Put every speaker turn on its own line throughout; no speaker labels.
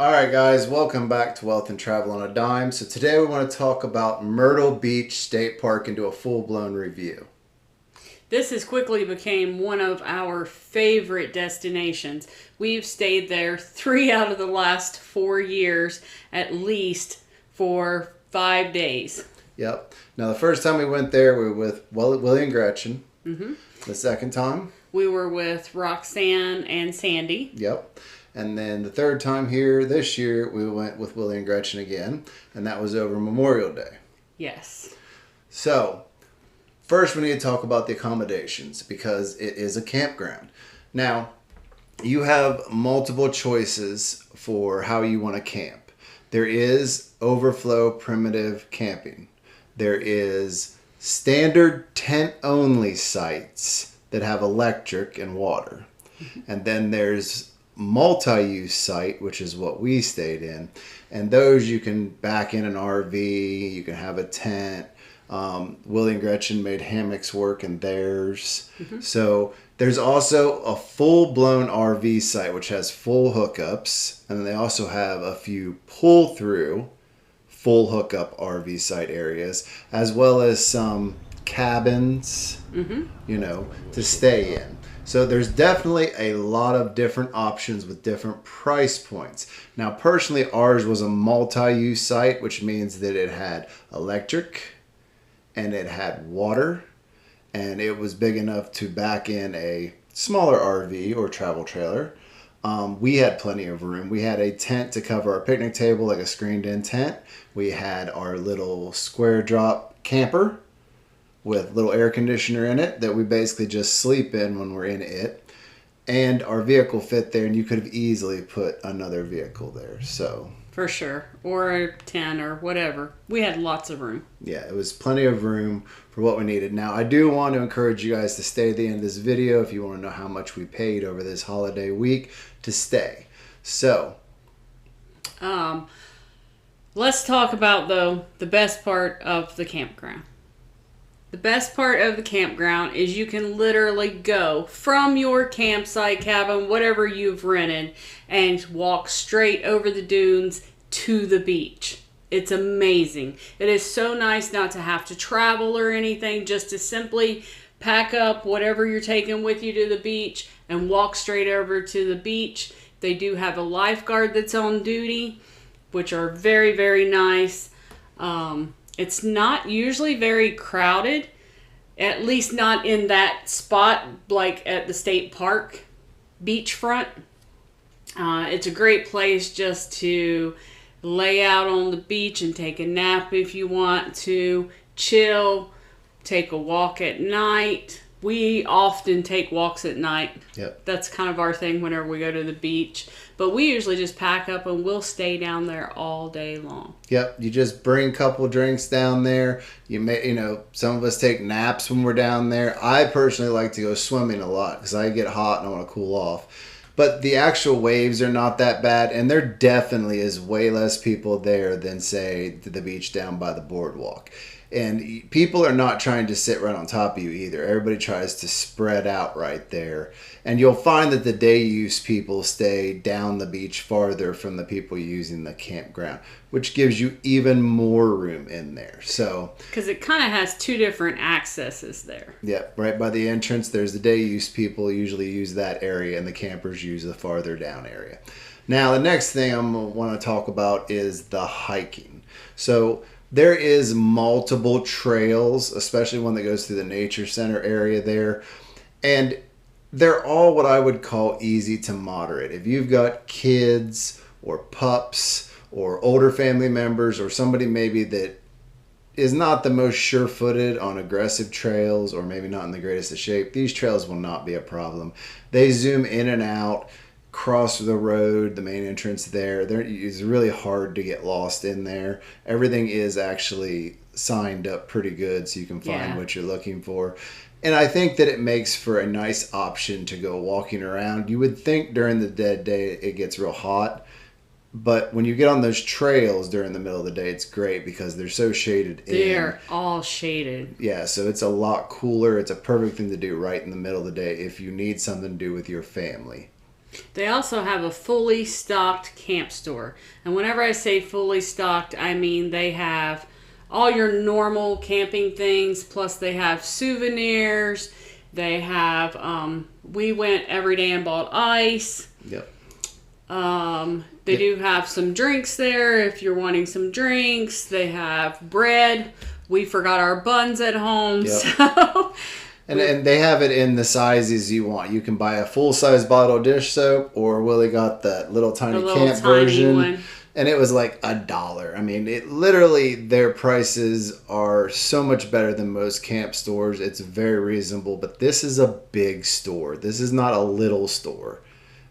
All right, guys, welcome back to Wealth and Travel on a Dime. So today we want to talk about Myrtle Beach State Park and do a full-blown review.
This has quickly become one of our favorite destinations. We've stayed there 3 out of the last 4 years, at least for 5 days.
Yep. Now, the first time we went there, we were with Willie and Gretchen.
Mm-hmm.
The second time?
We were with Roxanne and Sandy.
Yep. And then the third time here this year, we went with Willie and Gretchen again, and that was over Memorial Day.
Yes.
So, first we need to talk about the accommodations because it is a campground. Now, you have multiple choices for how you want to camp. There is overflow primitive camping. There is standard tent-only sites that have electric and water. And then there's multi-use site, which is what we stayed in, and those you can back in an RV, you can have a tent. Willie and Gretchen made hammocks work in theirs. So there's also a full-blown RV site which has full hookups, and then they also have a few pull-through full hookup RV site areas, as well as some cabins, to stay in. So there's definitely a lot of different options with different price points. Now, personally, ours was a multi-use site, which means that it had electric and it had water, and it was big enough to back in a smaller RV or travel trailer. We had plenty of room. We had a tent to cover our picnic table, like a screened-in tent. We had our little square drop camper with little air conditioner in it that we basically just sleep in when we're in it. And our vehicle fit there, and you could have easily put another vehicle there. So
For sure. Or a 10 or whatever. We had lots of room.
yeah, it was plenty of room for what we needed. Now, I do want to encourage you guys to stay at the end of this video if you want to know how much we paid over this holiday week to stay. So
Let's talk about, though, the best part of the campground. The best part of the campground is you can literally go from your campsite, cabin, whatever you've rented, and walk straight over the dunes to the beach. It's amazing. It is so nice not to have to travel or anything, just to simply pack up whatever you're taking with you to the beach and walk straight over to the beach. They do have a lifeguard that's on duty, which are very, very nice. It's not usually very crowded, at least not in that spot like at the state park beachfront. It's a great place just to lay out on the beach and take a nap if you want to, chill, take a walk at night. We often take walks at night.
Yep.
That's kind of our thing whenever we go to the beach. But we usually just pack up and we'll stay down there all day long.
Yep, you just bring a couple drinks down there. Some of us take naps when we're down there. I personally like to go swimming a lot because I get hot and I want to cool off. But the actual waves are not that bad, and there definitely is way less people there than, say, the beach down by the boardwalk. And people are not trying to sit right on top of you either. Everybody tries to spread out right there. And you'll find that the day use people stay down the beach farther from the people using the campground, which gives you even more room in there. So,
because it kind of has two different accesses there.
yeah, right by the entrance, there's the day use people usually use that area, and the campers use the farther down area. Now, the next thing I'm going to want to talk about is the hiking. So there is multiple trails, especially one that goes through the nature center area there. And they're all what I would call easy to moderate. If you've got kids or pups or older family members or somebody maybe that is not the most sure-footed on aggressive trails or maybe not in the greatest of shape, these trails will not be a problem. They zoom in and out, cross the road, the main entrance there. It's really hard to get lost in there. Everything is actually signed up pretty good so you can find what you're looking for. And I think that it makes for a nice option to go walking around. You would think during the dead day it gets real hot, but when you get on those trails during the middle of the day, it's great because they're so shaded in.
They're all shaded.
Yeah, so it's a lot cooler. It's a perfect thing to do right in the middle of the day if you need something to do with your family.
They also have a fully stocked camp store. And whenever I say fully stocked, I mean they have all your normal camping things, plus they have souvenirs. They have, we went every day and bought ice.
Yep.
They do have some drinks there if you're wanting some drinks. They have bread. We forgot our buns at home,
Yep.
so...
And they have it in the sizes you want. You can buy a full-size bottle of dish soap, or Willie got that little tiny camp version.
One.
And it was like $1. I mean, it literally, their prices are so much better than most camp stores. It's very reasonable, but this is a big store. This is not a little store.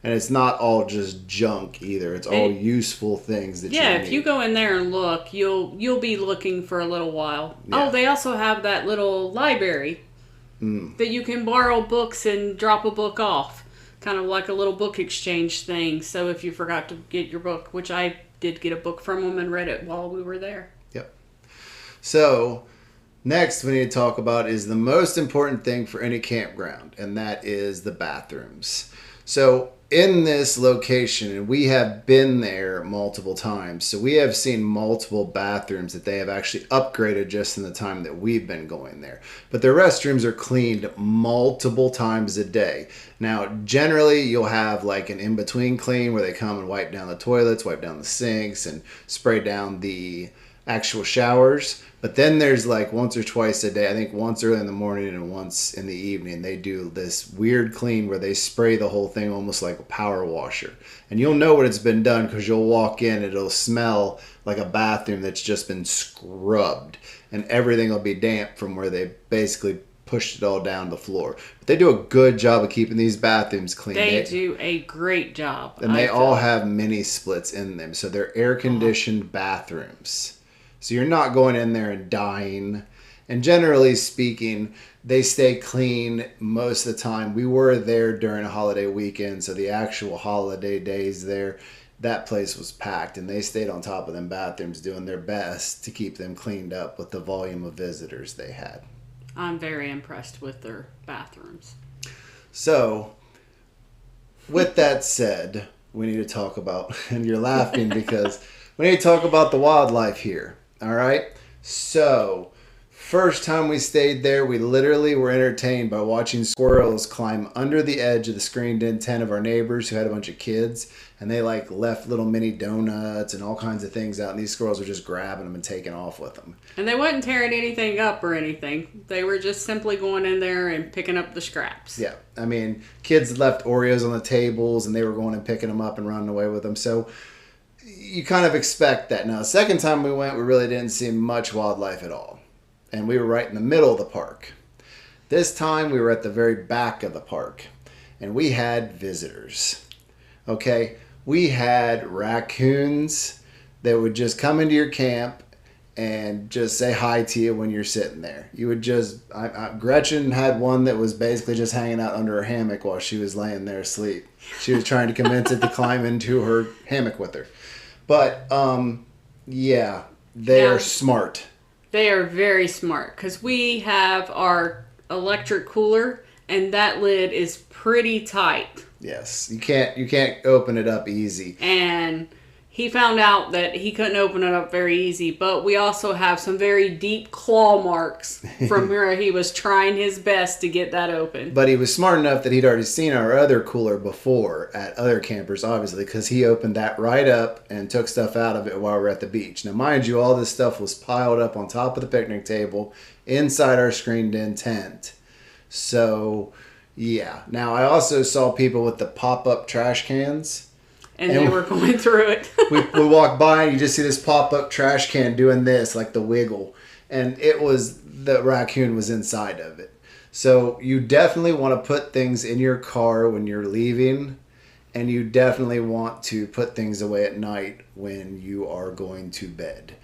And it's not all just junk either. It's all useful things that you need.
Yeah, if you go in there and look, you'll be looking for a little while.
Yeah.
Oh, they also have that little library that you can borrow books and drop a book off. Kind of like a little book exchange thing. So if you forgot to get your book, which I did get a book from them and read it while we were there.
Yep. So next we need to talk about is the most important thing for any campground, and that is the bathrooms. So in this location, and we have been there multiple times, so we have seen multiple bathrooms that they have actually upgraded just in the time that we've been going there. But their restrooms are cleaned multiple times a day. Now, generally, you'll have like an in-between clean where they come and wipe down the toilets, wipe down the sinks, and spray down the actual showers. But then there's like once or twice a day, I think once early in the morning and once in the evening, they do this weird clean where they spray the whole thing almost like a power washer. And you'll know when it's been done because you'll walk in, it'll smell like a bathroom that's just been scrubbed. And everything will be damp from where they basically pushed it all down the floor. But they do a good job of keeping these bathrooms clean.
They do a great job.
And they all have mini splits in them. So they're air-conditioned bathrooms. So you're not going in there and dying. And generally speaking, they stay clean most of the time. We were there during a holiday weekend, so the actual holiday days there, that place was packed. And they stayed on top of them bathrooms doing their best to keep them cleaned up with the volume of visitors they had.
I'm very impressed with their bathrooms.
So, with that said, we need to talk about, and you're laughing because we need to talk about the wildlife here. All right. So, first time we stayed there, we literally were entertained by watching squirrels climb under the edge of the screened-in tent of our neighbors who had a bunch of kids, and they like left little mini donuts and all kinds of things out, and these squirrels were just grabbing them and taking off with them.
And they wasn't tearing anything up or anything. They were just simply going in there and picking up the scraps.
Yeah. I mean, kids left Oreos on the tables, and they were going and picking them up and running away with them. So you kind of expect that. Now, the second time we went, we really didn't see much wildlife at all. And we were right in the middle of the park. This time, we were at the very back of the park. And we had visitors. Okay? We had raccoons that would just come into your camp and just say hi to you when you're sitting there. You would just... Gretchen had one that was basically just hanging out under her hammock while she was laying there asleep. She was trying to convince it to climb into her hammock with her. But, yeah, they are smart.
They are very smart because we have our electric cooler and that lid is pretty tight.
Yes, you can't open it up easy.
And he found out that he couldn't open it up very easy, but we also have some very deep claw marks from where he was trying his best to get that open.
But he was smart enough that he'd already seen our other cooler before at other campers, obviously, because he opened that right up and took stuff out of it while we were at the beach. Now, mind you, all this stuff was piled up on top of the picnic table inside our screened-in tent. So, yeah. Now, I also saw people with the pop-up trash cans.
And they were going through it.
we walked by and you just see this pop-up trash can doing this, like the wiggle. And the raccoon was inside of it. So you definitely want to put things in your car when you're leaving. And you definitely want to put things away at night when you are going to bed.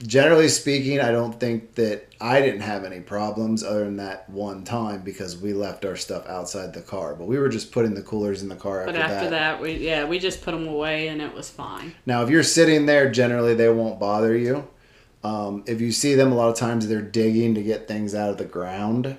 Generally speaking, I don't think that I didn't have any problems other than that one time because we left our stuff outside the car. But we were just putting the coolers in the car after that.
But after that, we just put them away and it was fine.
Now, if you're sitting there, generally they won't bother you. If you see them, a lot of times they're digging to get things out of the ground.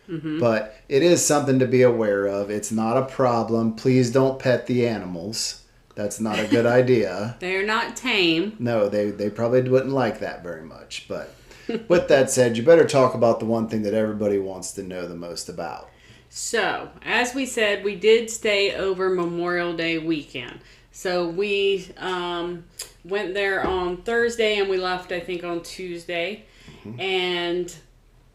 But it is something to be aware of. It's not a problem. Please don't pet the animals. That's not a good idea.
They're not tame.
No, they probably wouldn't like that very much. But with that said, you better talk about the one thing that everybody wants to know the most about.
So, as we said, we did stay over Memorial Day weekend. So we went there on Thursday and we left, I think, on Tuesday. And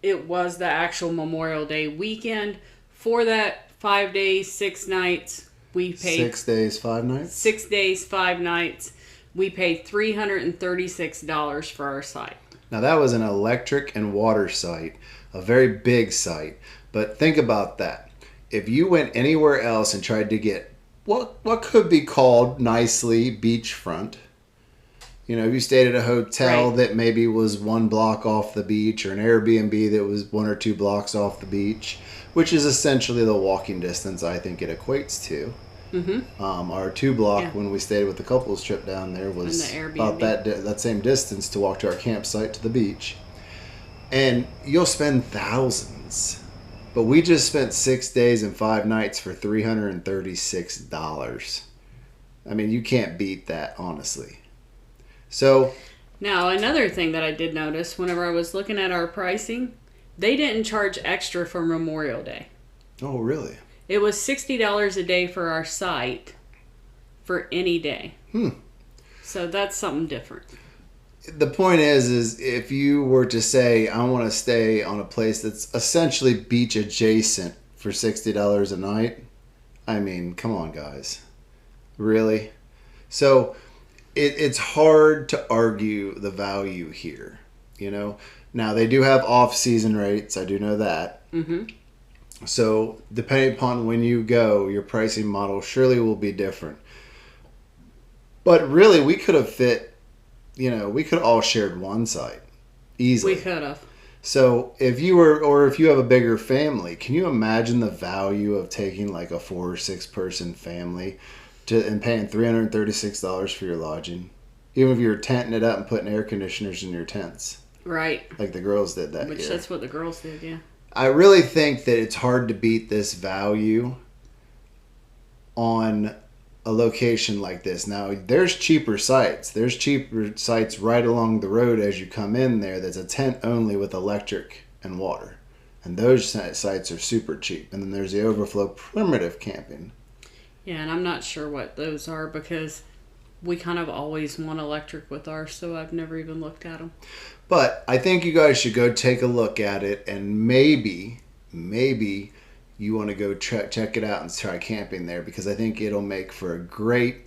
it was the actual Memorial Day weekend. For that 5 days, 6 nights, we paid...
6 days, 5 nights?
6 days, 5 nights. We paid $336 for our site.
Now that was an electric and water site, a very big site. But think about that. If you went anywhere else and tried to get what could be called nicely beachfront, you know, if you stayed at a hotel that maybe was 1 block off the beach, or an Airbnb that was 1 or 2 blocks off the beach, which is essentially the walking distance I think it equates to. Our 2 block when we stayed with the couples trip down there was about that same distance to walk to our campsite to the beach. And you'll spend thousands. But we just spent 6 days and 5 nights for $336. I mean, you can't beat that, honestly. So
now, another thing that I did notice whenever I was looking at our pricing, they didn't charge extra for Memorial Day.
Oh, really?
It was $60 a day for our site for any day. So that's something different.
The point is if you were to say, I want to stay on a place that's essentially beach adjacent for $60 a night, I mean, come on, guys. Really? So it's hard to argue the value here, you know? Now, they do have off-season rates. I do know that. So depending upon when you go, your pricing model surely will be different. But really, we could have fit... You know, we could all shared one site easily.
We could have.
So if you have a bigger family, can you imagine the value of taking like a 4 or 6 person family and paying $336 for your lodging? Even if you're tenting it up and putting air conditioners in your tents.
Right.
Like the girls did that
Which
year.
That's what the girls did, yeah.
I really think that it's hard to beat this value on a location like this. Now, there's cheaper sites. There's cheaper sites right along the road as you come in there that's a tent only with electric and water. And those sites are super cheap. And then there's the overflow primitive camping.
Yeah, and I'm not sure what those are because we kind of always want electric with ours, so I've never even looked at them.
But I think you guys should go take a look at it, and maybe you want to go check it out and try camping there, because I think it'll make for a great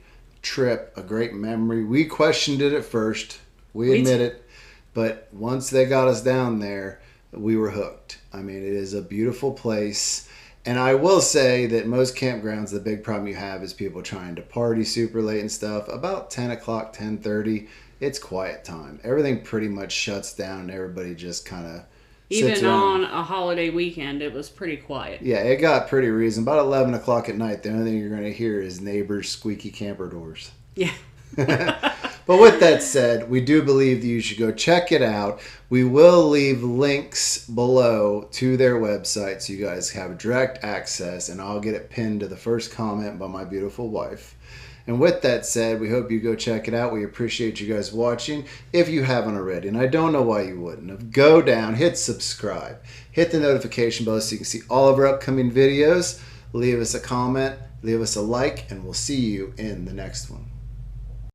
trip, a great memory. We questioned it at first. We admit it. But once they got us down there, we were hooked. I mean, it is a beautiful place. And I will say that most campgrounds, the big problem you have is people trying to party super late and stuff. About 10 o'clock, 10:30, it's quiet time. Everything pretty much shuts down and everybody just kind of
Even on a holiday weekend, it was pretty quiet.
Yeah, it got pretty reasonable. About 11 o'clock at night, the only thing you're going to hear is neighbors' squeaky camper doors.
Yeah.
But with that said, we do believe that you should go check it out. We will leave links below to their website so you guys have direct access, and I'll get it pinned to the first comment by my beautiful wife. And with that said, we hope you go check it out. We appreciate you guys watching. If you haven't already, and I don't know why you wouldn't have, go down, hit subscribe, hit the notification bell so you can see all of our upcoming videos. Leave us a comment, leave us a like, and we'll see you in the next one.